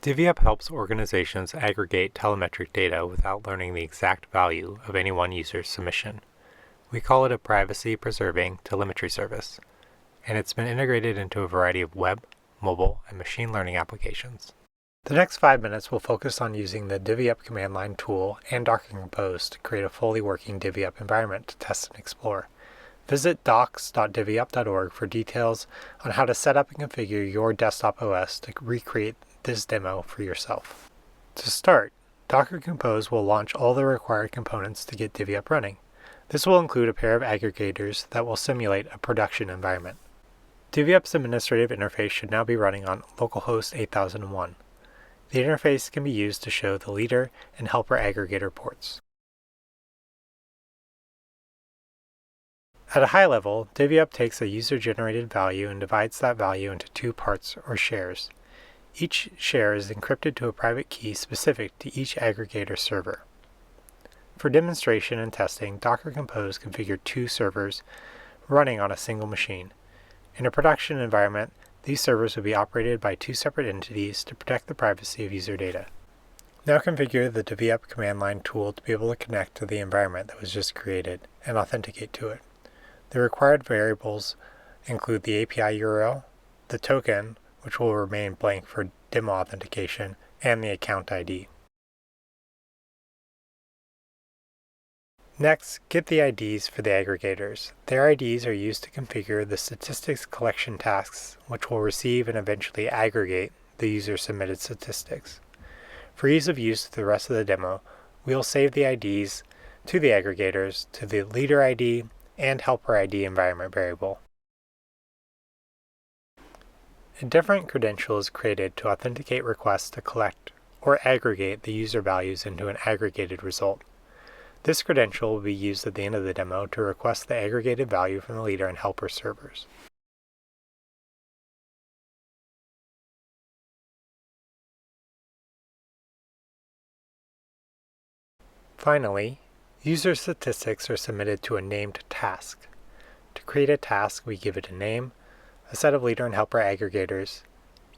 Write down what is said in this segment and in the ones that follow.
DivvyUp helps organizations aggregate telemetric data without learning the exact value of any one user's submission. We call it a privacy-preserving telemetry service, and it's been integrated into a variety of web, mobile, and machine learning applications. The next 5 minutes will focus on using the DivvyUp command line tool and Docker Compose to create a fully working DivvyUp environment to test and explore. Visit docs.divvyup.org for details on how to set up and configure your desktop OS to recreate this demo for yourself. To start, Docker Compose will launch all the required components to get DivvyUp running. This will include a pair of aggregators that will simulate a production environment. DivvyUp's administrative interface should now be running on localhost 8001. The interface can be used to show the leader and helper aggregator ports. At a high level, DivvyUp takes a user-generated value and divides that value into two parts or shares. Each share is encrypted to a private key specific to each aggregator server. For demonstration and testing, Docker Compose configured two servers running on a single machine. In a production environment, these servers would be operated by two separate entities to protect the privacy of user data. Now configure the DivvyUp command line tool to be able to connect to the environment that was just created and authenticate to it. The required variables include the API URL, the token, which will remain blank for demo authentication, and the account ID. Next, get the IDs for the aggregators. Their IDs are used to configure the statistics collection tasks, which will receive and eventually aggregate the user-submitted statistics. For ease of use through the rest of the demo, we'll save the IDs to the aggregators to the leader ID and helper ID environment variable. A different credential is created to authenticate requests to collect or aggregate the user values into an aggregated result. This credential will be used at the end of the demo to request the aggregated value from the leader and helper servers. Finally, user statistics are submitted to a named task. To create a task, we give it a name, a set of leader and helper aggregators,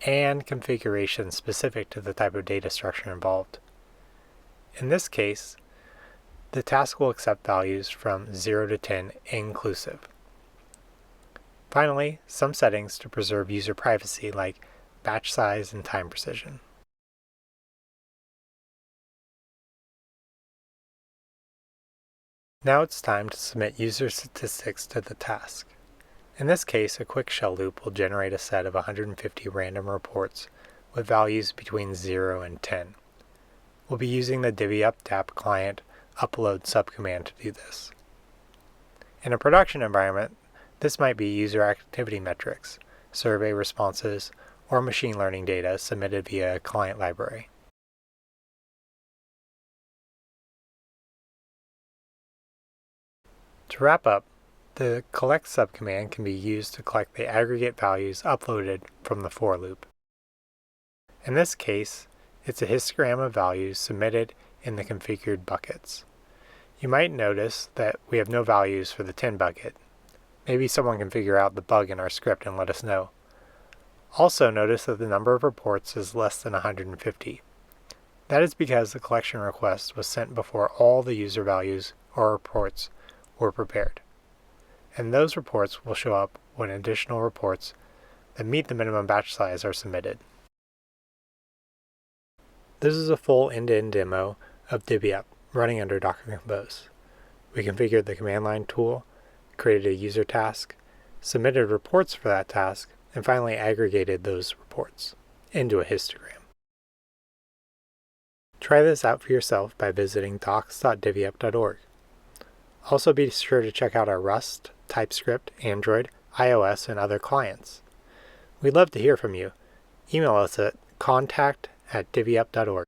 and configuration specific to the type of data structure involved. In this case, the task will accept values from 0 to 10 inclusive. Finally, some settings to preserve user privacy like batch size and time precision. Now it's time to submit user statistics to the task. In this case, a quick shell loop will generate a set of 150 random reports with values between 0 and 10. We'll be using the DivvyUp dApp client upload subcommand to do this. In a production environment, this might be user activity metrics, survey responses, or machine learning data submitted via a client library. To wrap up, the collect subcommand can be used to collect the aggregate values uploaded from the for loop. In this case, it's a histogram of values submitted in the configured buckets. You might notice that we have no values for the 10 bucket. Maybe someone can figure out the bug in our script and let us know. Also notice that the number of reports is less than 150. That is because the collection request was sent before all the user values or reports were prepared. And those reports will show up when additional reports that meet the minimum batch size are submitted. This is a full end-to-end demo of DivvyUp running under Docker Compose. We configured the command line tool, created a user task, submitted reports for that task, and finally aggregated those reports into a histogram. Try this out for yourself by visiting docs.divvyup.org. Also be sure to check out our Rust, TypeScript, Android, iOS, and other clients. We'd love to hear from you. Email us at contact@divvyup.org.